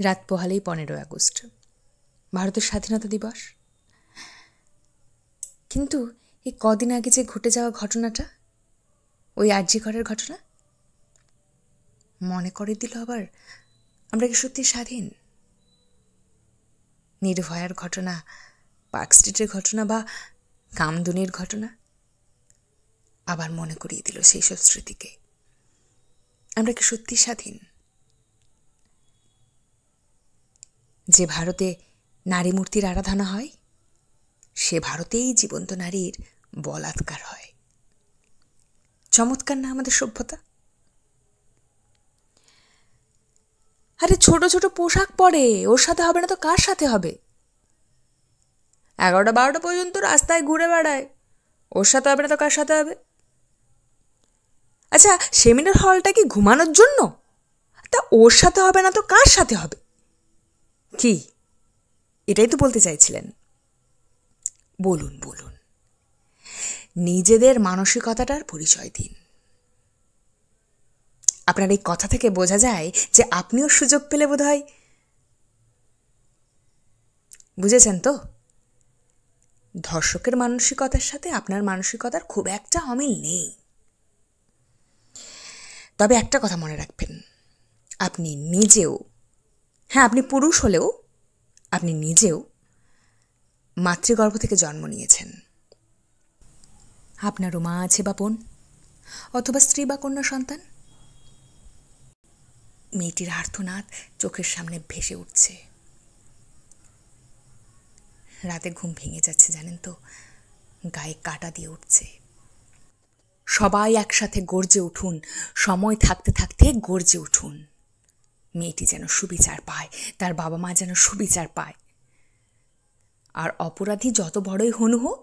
রাত পোহালেই 15ই আগস্ট, ভারতের স্বাধীনতা দিবস। কিন্তু এই কদিন আগে যে ঘটে যাওয়া ঘটনাটা, ওই আরজি করের ঘটনা, মনে করে দিল আবার আমরা কি সত্যি স্বাধীন? নির্ভয়ার ঘটনা, পার্ক স্ট্রিটের ঘটনা বা কামদুনির ঘটনা আবার মনে করিয়ে দিল সেই সব স্মৃতিকে। আমরা কি সত্যি স্বাধীন? যে ভারতে নারী মূর্তির আরাধনা হয়, সে ভারতেই জীবন্ত নারীর বলাৎকার হয়। চমৎকার না আমাদের সভ্যতা? আরে ছোট ছোট পোশাক পরে, ওর সাথে হবে না তো কার সাথে হবে? 11টা 12টা পর্যন্ত রাস্তায় ঘুরে বেড়ায়, ওর সাথে হবে না তো কার সাথে হবে? আচ্ছা, সেমিনার হলটা কি ঘুমানোর জন্য? তা ওর সাথে হবে না তো কার সাথে হবে? কি এটাই তো বলতে চাইছিলেন? বলুন বলুন, নিজেদের মানসিকতাটার পরিচয় দিন। আপনার এই কথা থেকে বোঝা যায় যে আপনিও সুযোগ পেলে বোধ হয়। বুঝেছেন তো? ধর্ষকের মানসিকতার সাথে আপনার মানসিকতার খুব একটা অমিল নেই। তবে একটা কথা মনে রাখবেন, আপনি নিজেও, হ্যাঁ আপনি পুরুষ হলেও আপনি নিজেও মাতৃগর্ভ থেকে জন্ম নিয়েছেন। আপনারও মা আছে বা বোন, অথবা স্ত্রী বা কন্যা সন্তান। মেয়েটির আর্তনাদ চোখের সামনে ভেসে উঠছে। রাতে ঘুম ভেঙে যাচ্ছে জানেন তো, গায়ে কাঁটা দিয়ে উঠছে। সবাই একসাথে গর্জে উঠুন, সময় থাকতে থাকতে গর্জে উঠুন। মেয়েটি যেন সুবিচার পায়, তার বাবা মা যেন সুবিচার পায়। আর অপরাধী যত বড়ই হনু হোক,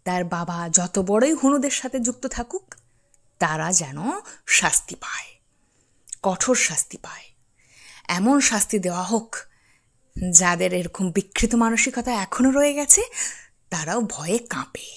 তার বাবা যত বড়ই হনুদের সাথে যুক্ত থাকুক, তারা যেন শাস্তি পায়, কঠোর শাস্তি পায়। এমন শাস্তি দেওয়া হোক যাদের এরকম বিকৃত মানসিকতা এখনো রয়ে গেছে, তারাও ভয়ে কাঁপে।